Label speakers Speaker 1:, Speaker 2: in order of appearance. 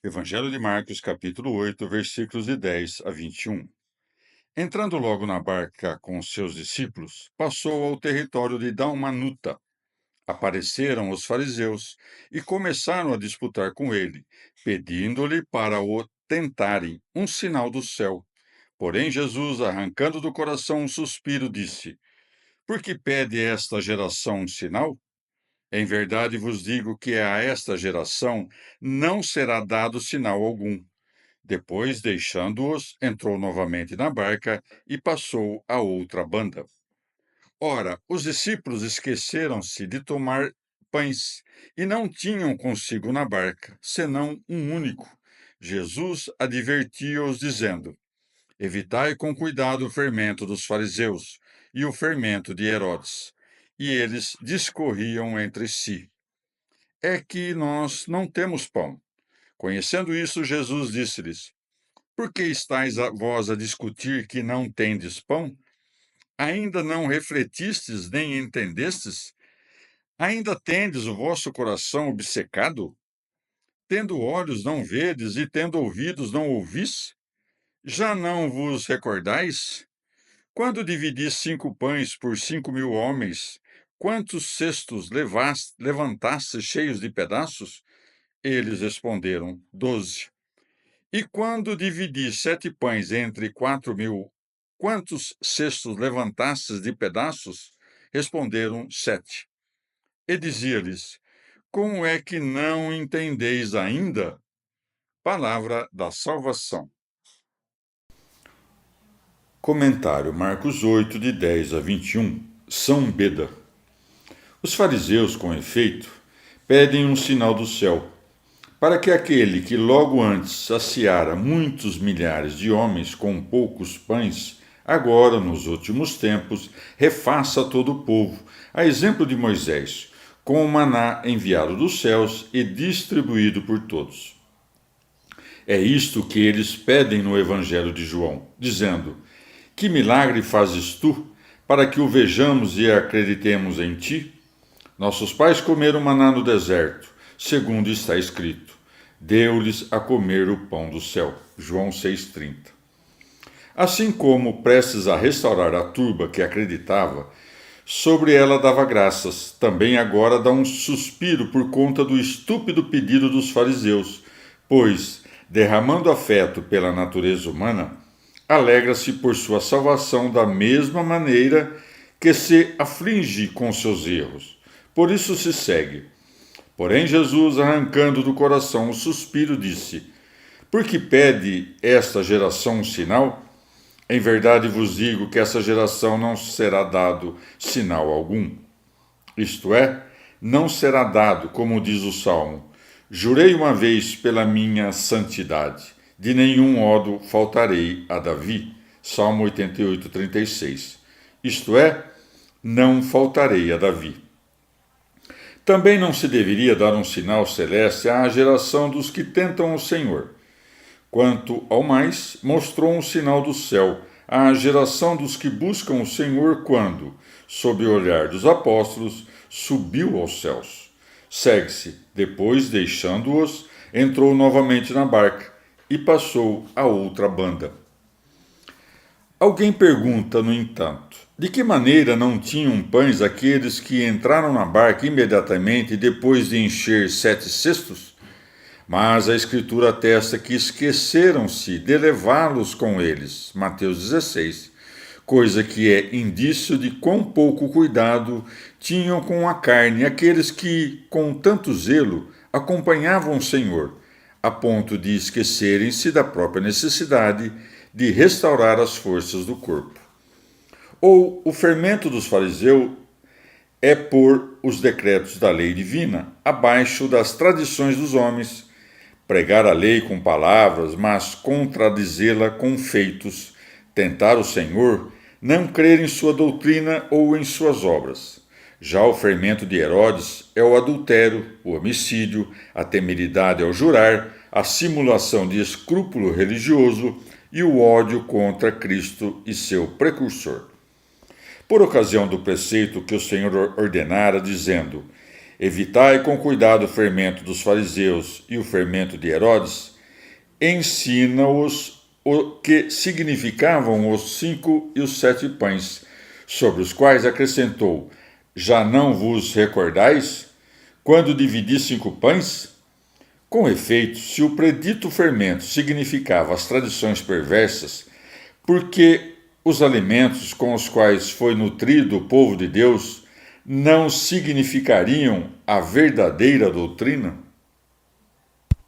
Speaker 1: Evangelho de Marcos, capítulo 8, versículos de 10 a 21. Entrando logo na barca com seus discípulos, passou ao território de Dalmanuta. Apareceram os fariseus e começaram a disputar com ele, pedindo-lhe para o tentarem um sinal do céu. Porém, Jesus, arrancando do coração um suspiro, disse: Por que pede esta geração um sinal? Em verdade vos digo que a esta geração não será dado sinal algum. Depois, deixando-os, entrou novamente na barca e passou a outra banda. Ora, os discípulos esqueceram-se de tomar pães e não tinham consigo na barca, senão um único. Jesus advertia-os, dizendo: Evitai com cuidado o fermento dos fariseus e o fermento de Herodes. E eles discorriam entre si: É que nós não temos pão. Conhecendo isso, Jesus disse-lhes: Por que estáis vós a discutir que não tendes pão? Ainda não refletistes nem entendestes? Ainda tendes o vosso coração obcecado? Tendo olhos não vedes e tendo ouvidos não ouvis? Já não vos recordais? Quando dividis 5 pães por 5.000 homens, quantos cestos levantastes cheios de pedaços? Eles responderam: 12. E quando dividi 7 pães entre 4.000, quantos cestos levantastes de pedaços? Responderam: 7. E dizia-lhes: Como é que não entendeis ainda? Palavra da salvação. Comentário Marcos 8, de 10 a 21. São Beda. Os fariseus, com efeito, pedem um sinal do céu, para que aquele que logo antes saciara muitos milhares de homens com poucos pães, agora, nos últimos tempos, refaça todo o povo, a exemplo de Moisés, com o maná enviado dos céus e distribuído por todos. É isto que eles pedem no Evangelho de João, dizendo: Que milagre fazes tu, para que o vejamos e acreditemos em ti? Nossos pais comeram maná no deserto, segundo está escrito: Deu-lhes a comer o pão do céu. João 6,30. Assim como, prestes a restaurar a turba que acreditava, sobre ela dava graças, também agora dá um suspiro por conta do estúpido pedido dos fariseus, pois, derramando afeto pela natureza humana, alegra-se por sua salvação da mesma maneira que se aflige com seus erros. Por isso se segue. Porém, Jesus, arrancando do coração um suspiro, disse: Por que pede esta geração um sinal? Em verdade vos digo que essa geração não será dado sinal algum. Isto é, não será dado, como diz o Salmo: Jurei uma vez pela minha santidade, de nenhum modo faltarei a Davi. Salmo 88, 36. Isto é, não faltarei a Davi. Também não se deveria dar um sinal celeste à geração dos que tentam o Senhor. Quanto ao mais, mostrou um sinal do céu à geração dos que buscam o Senhor quando, sob o olhar dos apóstolos, subiu aos céus. Segue-se, depois, deixando-os, entrou novamente na barca e passou a outra banda. Alguém pergunta, no entanto, de que maneira não tinham pães aqueles que entraram na barca imediatamente depois de encher 7 cestos? Mas a Escritura atesta que esqueceram-se de levá-los com eles. Mateus 16. Coisa que é indício de quão pouco cuidado tinham com a carne aqueles que, com tanto zelo, acompanhavam o Senhor, a ponto de esquecerem-se da própria necessidade de restaurar as forças do corpo. Ou o fermento dos fariseus é pôr os decretos da lei divina abaixo das tradições dos homens, pregar a lei com palavras, mas contradizê-la com feitos, tentar o Senhor, não crer em sua doutrina ou em suas obras. Já o fermento de Herodes é o adultério, o homicídio, a temeridade ao jurar, a simulação de escrúpulo religioso e o ódio contra Cristo e seu precursor. Por ocasião do preceito que o Senhor ordenara, dizendo: Evitai com cuidado o fermento dos fariseus e o fermento de Herodes. Ensina-os o que significavam os 5 e os 7 pães, sobre os quais acrescentou: já não vos recordais? Quando dividi 5 pães? Com efeito, se o predito fermento significava as tradições perversas, porque os alimentos com os quais foi nutrido o povo de Deus não significariam a verdadeira doutrina?